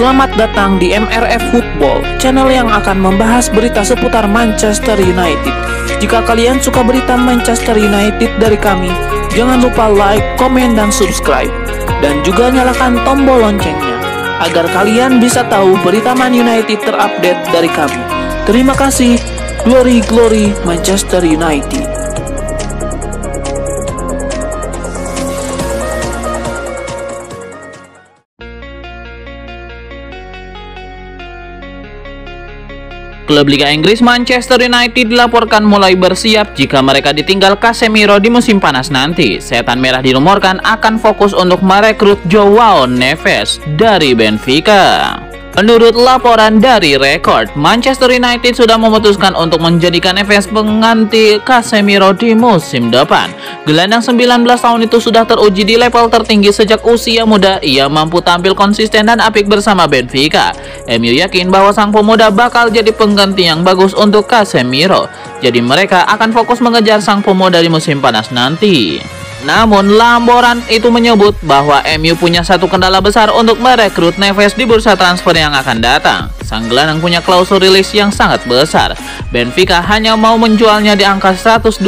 Selamat datang di MRF Football, channel yang akan membahas berita seputar Manchester United. Jika kalian suka berita Manchester United dari kami, jangan lupa like, komen, dan subscribe. Dan juga nyalakan tombol loncengnya, agar kalian bisa tahu berita Man United terupdate dari kami. Terima kasih. Glory, glory Manchester United. Klub Liga Inggris Manchester United dilaporkan mulai bersiap jika mereka ditinggal Casemiro di musim panas nanti. Setan Merah dirumorkan akan fokus untuk merekrut Joao Neves dari Benfica. Menurut laporan dari Record, Manchester United sudah memutuskan untuk menjadikan Neves pengganti Casemiro di musim depan. Gelandang 19 tahun itu sudah teruji di level tertinggi sejak usia muda. Ia mampu tampil konsisten dan apik bersama Benfica. MU yakin bahwa sang pemuda bakal jadi pengganti yang bagus untuk Casemiro. Jadi mereka akan fokus mengejar sang pemuda di musim panas nanti. Namun, laporan itu menyebut bahwa MU punya satu kendala besar untuk merekrut Neves di bursa transfer yang akan datang. Sang gelandang punya klausul rilis yang sangat besar. Benfica hanya mau menjualnya di angka 120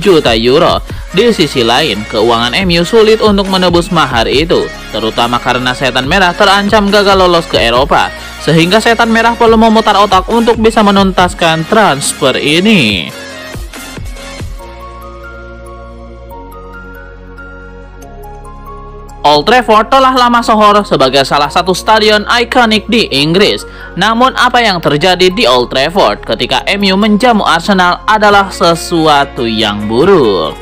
juta euro. Di sisi lain, keuangan MU sulit untuk menebus mahar itu, terutama karena Setan Merah terancam gagal lolos ke Eropa, sehingga Setan Merah perlu memutar otak untuk bisa menuntaskan transfer ini. Old Trafford telah lama sohor sebagai salah satu stadion ikonik di Inggris. Namun apa yang terjadi di Old Trafford ketika MU menjamu Arsenal adalah sesuatu yang buruk.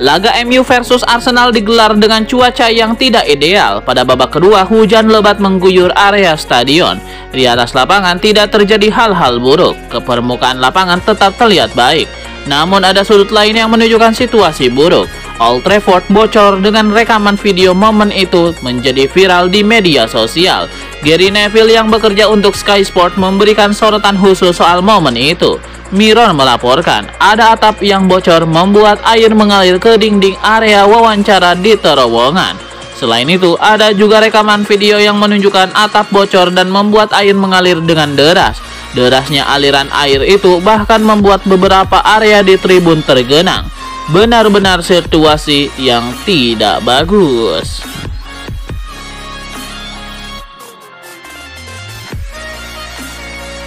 Laga MU versus Arsenal digelar dengan cuaca yang tidak ideal. Pada babak kedua, hujan lebat mengguyur area stadion. Di atas lapangan tidak terjadi hal-hal buruk. Ke permukaan lapangan tetap terlihat baik. Namun ada sudut lain yang menunjukkan situasi buruk. Old Trafford bocor dengan rekaman video momen itu menjadi viral di media sosial. Gary Neville yang bekerja untuk Sky Sport memberikan sorotan khusus soal momen itu. Mirror melaporkan ada atap yang bocor membuat air mengalir ke dinding area wawancara di terowongan. Selain itu, ada juga rekaman video yang menunjukkan atap bocor dan membuat air mengalir dengan deras. Derasnya aliran air itu bahkan membuat beberapa area di tribun tergenang. Benar-benar situasi yang tidak bagus.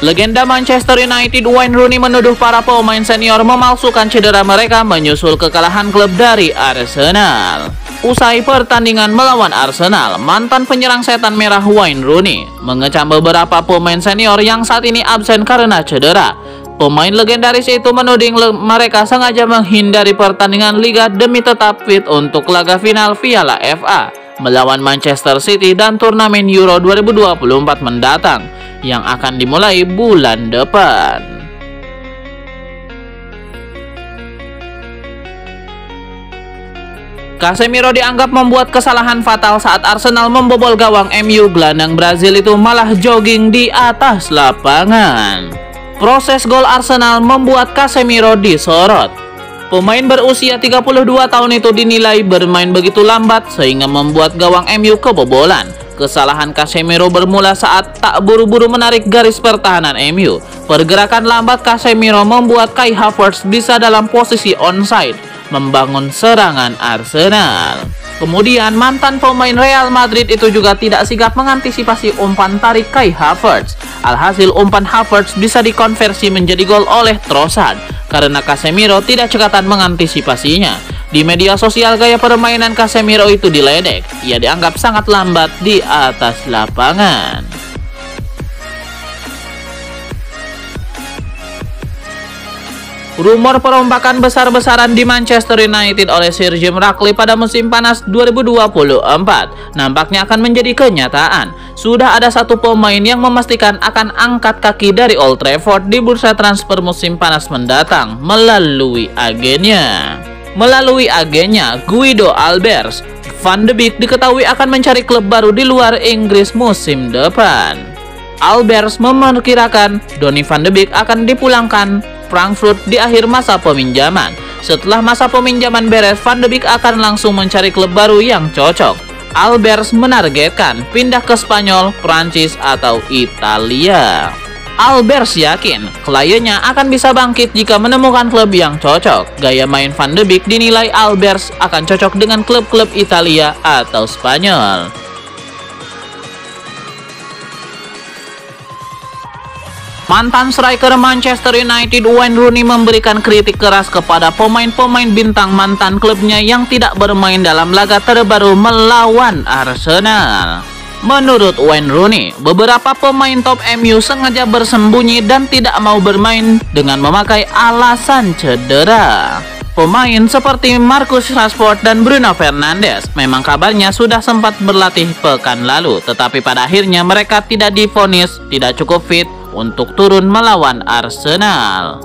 Legenda Manchester United Wayne Rooney menuduh para pemain senior memalsukan cedera mereka menyusul kekalahan klub dari Arsenal. Usai pertandingan melawan Arsenal, mantan penyerang Setan Merah Wayne Rooney mengecam beberapa pemain senior yang saat ini absen karena cedera. Pemain legendaris itu menuding mereka sengaja menghindari pertandingan liga demi tetap fit untuk laga final Piala FA melawan Manchester City dan turnamen Euro 2024 mendatang yang akan dimulai bulan depan. Casemiro dianggap membuat kesalahan fatal saat Arsenal membobol gawang MU. Gelandang Brazil itu malah jogging di atas lapangan. Proses gol Arsenal membuat Casemiro disorot. Pemain berusia 32 tahun itu dinilai bermain begitu lambat sehingga membuat gawang MU kebobolan. Kesalahan Casemiro bermula saat tak buru-buru menarik garis pertahanan MU. Pergerakan lambat Casemiro membuat Kai Havertz bisa dalam posisi onside membangun serangan Arsenal. Kemudian mantan pemain Real Madrid itu juga tidak sigap mengantisipasi umpan tarik Kai Havertz. Alhasil umpan Havertz bisa dikonversi menjadi gol oleh Trossard karena Casemiro tidak cekatan mengantisipasinya. Di media sosial gaya permainan Casemiro itu diledek. Ia dianggap sangat lambat di atas lapangan. Rumor perombakan besar-besaran di Manchester United oleh Sir Jim Ratcliffe pada musim panas 2024 nampaknya akan menjadi kenyataan. Sudah ada satu pemain yang memastikan akan angkat kaki dari Old Trafford di bursa transfer musim panas mendatang melalui agennya. Guido Albers, Van de Beek diketahui akan mencari klub baru di luar Inggris musim depan. Albers memperkirakan Donny van de Beek akan dipulangkan Frankfurt di akhir masa peminjaman. Setelah masa peminjaman beres, Van de Beek akan langsung mencari klub baru yang cocok. Albers menargetkan pindah ke Spanyol, Prancis, atau Italia. Albers yakin kliennya akan bisa bangkit jika menemukan klub yang cocok. Gaya main Van de Beek dinilai Albers akan cocok dengan klub-klub Italia atau Spanyol. Mantan striker Manchester United Wayne Rooney memberikan kritik keras kepada pemain-pemain bintang mantan klubnya yang tidak bermain dalam laga terbaru melawan Arsenal. Menurut Wayne Rooney, beberapa pemain top MU sengaja bersembunyi dan tidak mau bermain dengan memakai alasan cedera. Pemain seperti Marcus Rashford dan Bruno Fernandes memang kabarnya sudah sempat berlatih pekan lalu, tetapi pada akhirnya mereka tidak divonis tidak cukup fit untuk turun melawan Arsenal.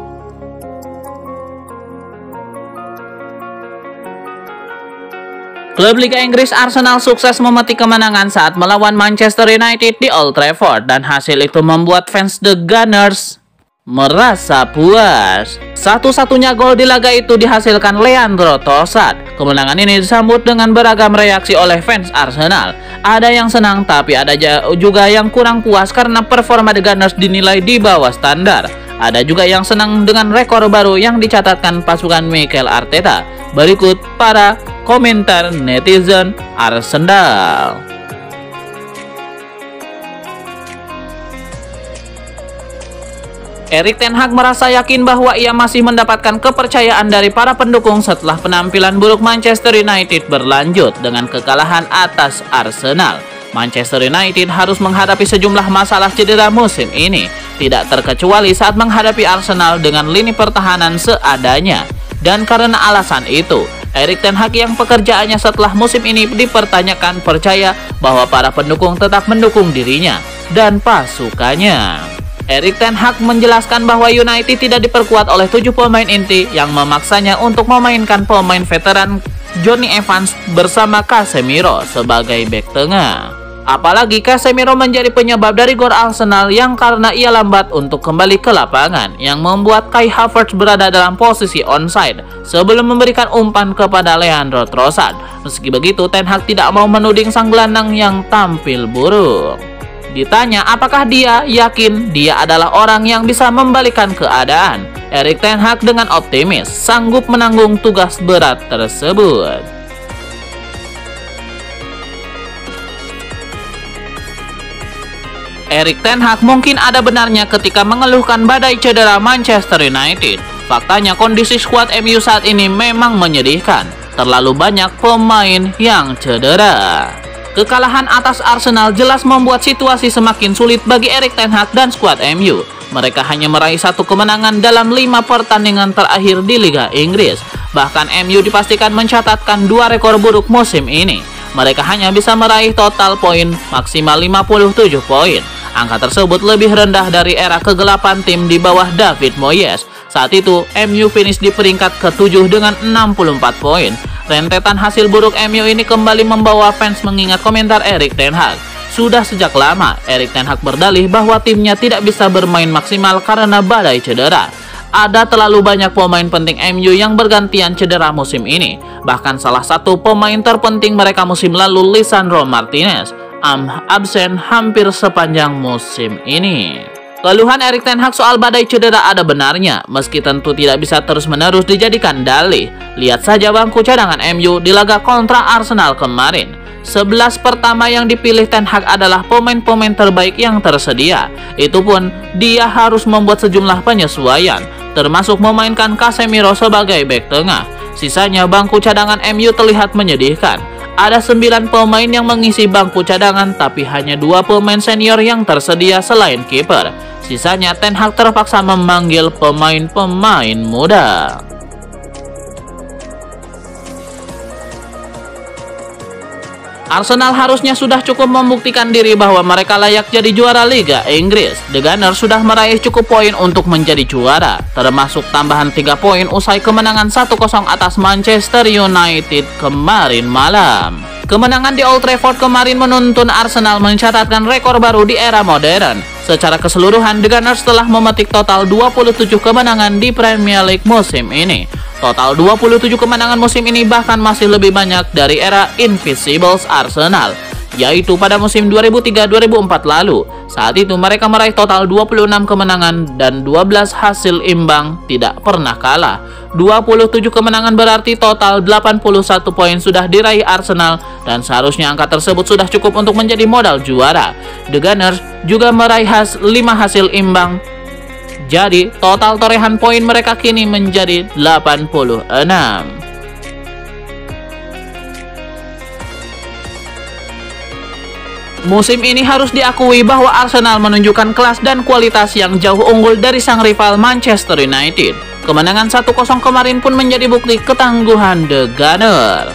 Klub Liga Inggris Arsenal sukses memetik kemenangan saat melawan Manchester United di Old Trafford, dan hasil itu membuat fans The Gunners merasa puas. Satu-satunya gol di laga itu dihasilkan Leandro Trossard. Kemenangan ini disambut dengan beragam reaksi oleh fans Arsenal. Ada yang senang, tapi ada juga yang kurang puas karena performa The Gunners dinilai di bawah standar. Ada juga yang senang dengan rekor baru yang dicatatkan pasukan Mikel Arteta. Berikut para komentar netizen Arsenal. Erik ten Hag merasa yakin bahwa ia masih mendapatkan kepercayaan dari para pendukung setelah penampilan buruk Manchester United berlanjut dengan kekalahan atas Arsenal. Manchester United harus menghadapi sejumlah masalah cedera musim ini, tidak terkecuali saat menghadapi Arsenal dengan lini pertahanan seadanya. Dan karena alasan itu, Erik ten Hag yang pekerjaannya setelah musim ini dipertanyakan percaya bahwa para pendukung tetap mendukung dirinya dan pasukannya. Erik ten Hag menjelaskan bahwa United tidak diperkuat oleh 7 pemain inti yang memaksanya untuk memainkan pemain veteran Jonny Evans bersama Casemiro sebagai bek tengah. Apalagi Casemiro menjadi penyebab dari gol Arsenal yang karena ia lambat untuk kembali ke lapangan, yang membuat Kai Havertz berada dalam posisi onside sebelum memberikan umpan kepada Leandro Trossard. Meski begitu, ten Hag tidak mau menuding sang gelandang yang tampil buruk. Ditanya apakah dia yakin dia adalah orang yang bisa membalikan keadaan, Erik ten Hag dengan optimis sanggup menanggung tugas berat tersebut. Erik ten Hag mungkin ada benarnya ketika mengeluhkan badai cedera Manchester United. Faktanya kondisi skuad MU saat ini memang menyedihkan. Terlalu banyak pemain yang cedera. Kekalahan atas Arsenal jelas membuat situasi semakin sulit bagi Erik ten Hag dan skuad MU. Mereka hanya meraih 1 kemenangan dalam 5 pertandingan terakhir di Liga Inggris. Bahkan MU dipastikan mencatatkan 2 rekor buruk musim ini. Mereka hanya bisa meraih total poin maksimal 57 poin. Angka tersebut lebih rendah dari era kegelapan tim di bawah David Moyes. Saat itu, MU finish di peringkat ke-7 dengan 64 poin. Rentetan hasil buruk MU ini kembali membawa fans mengingat komentar Erik ten Hag. Sudah sejak lama, Erik ten Hag berdalih bahwa timnya tidak bisa bermain maksimal karena badai cedera. Ada terlalu banyak pemain penting MU yang bergantian cedera musim ini. Bahkan salah satu pemain terpenting mereka musim lalu, Lisandro Martinez, absen hampir sepanjang musim ini. Keluhan Erik ten Hag soal badai cedera ada benarnya, meski tentu tidak bisa terus-menerus dijadikan dalih. Lihat saja bangku cadangan MU di laga kontra Arsenal kemarin. 11 pertama yang dipilih ten Hag adalah pemain-pemain terbaik yang tersedia. Itu pun dia harus membuat sejumlah penyesuaian, termasuk memainkan Casemiro sebagai bek tengah. Sisanya bangku cadangan MU terlihat menyedihkan. Ada 9 pemain yang mengisi bangku cadangan, tapi hanya 2 pemain senior yang tersedia selain kiper. Sisanya ten Hag terpaksa memanggil pemain-pemain muda. Arsenal harusnya sudah cukup membuktikan diri bahwa mereka layak jadi juara Liga Inggris. The Gunners sudah meraih cukup poin untuk menjadi juara, termasuk tambahan 3 poin usai kemenangan 1-0 atas Manchester United kemarin malam. Kemenangan di Old Trafford kemarin menuntun Arsenal mencatatkan rekor baru di era modern. Secara keseluruhan, The Gunners telah memetik total 27 kemenangan di Premier League musim ini. Total 27 kemenangan musim ini bahkan masih lebih banyak dari era Invincibles Arsenal, yaitu pada musim 2003-2004 lalu. Saat itu mereka meraih total 26 kemenangan dan 12 hasil imbang, tidak pernah kalah. 27 kemenangan berarti total 81 poin sudah diraih Arsenal, dan seharusnya angka tersebut sudah cukup untuk menjadi modal juara. The Gunners juga meraih 5 hasil imbang, jadi total torehan poin mereka kini menjadi 86. Musim ini harus diakui bahwa Arsenal menunjukkan kelas dan kualitas yang jauh unggul dari sang rival Manchester United. Kemenangan 1-0 kemarin pun menjadi bukti ketangguhan The Gunners.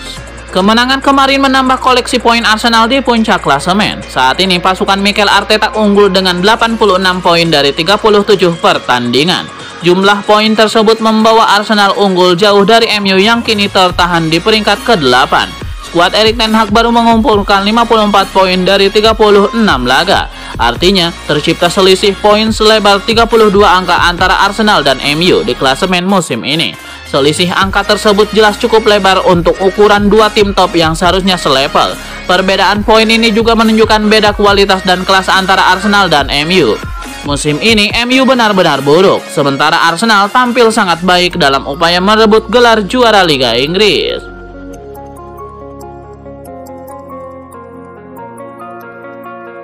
Kemenangan kemarin menambah koleksi poin Arsenal di puncak klasemen. Saat ini pasukan Mikel Arteta unggul dengan 86 poin dari 37 pertandingan. Jumlah poin tersebut membawa Arsenal unggul jauh dari MU yang kini tertahan di peringkat ke-8. Skuad Erik ten Hag baru mengumpulkan 54 poin dari 36 laga. Artinya, tercipta selisih poin selebar 32 angka antara Arsenal dan MU di klasemen musim ini. Selisih angka tersebut jelas cukup lebar untuk ukuran dua tim top yang seharusnya selevel. Perbedaan poin ini juga menunjukkan beda kualitas dan kelas antara Arsenal dan MU. Musim ini MU benar-benar buruk, sementara Arsenal tampil sangat baik dalam upaya merebut gelar juara Liga Inggris.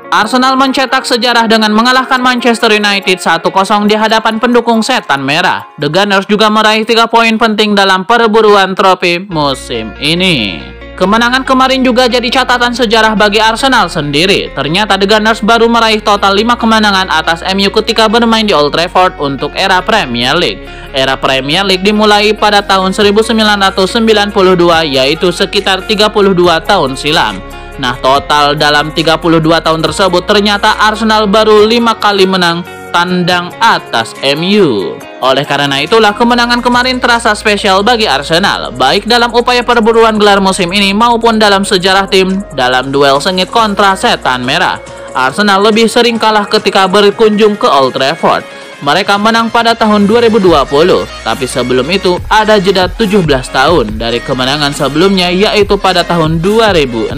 Arsenal mencetak sejarah dengan mengalahkan Manchester United 1-0 di hadapan pendukung setan merah. The Gunners juga meraih 3 poin penting dalam perburuan trofi musim ini. Kemenangan kemarin juga jadi catatan sejarah bagi Arsenal sendiri. Ternyata The Gunners baru meraih total 5 kemenangan atas MU ketika bermain di Old Trafford untuk era Premier League. Era Premier League dimulai pada tahun 1992, yaitu sekitar 32 tahun silam. Nah, total dalam 32 tahun tersebut ternyata Arsenal baru 5 kali menang tandang atas MU. Oleh karena itulah kemenangan kemarin terasa spesial bagi Arsenal, baik dalam upaya perburuan gelar musim ini maupun dalam sejarah tim dalam duel sengit kontra setan merah. Arsenal lebih sering kalah ketika berkunjung ke Old Trafford. Mereka menang pada tahun 2020, tapi sebelum itu ada jeda 17 tahun dari kemenangan sebelumnya, yaitu pada tahun 2006.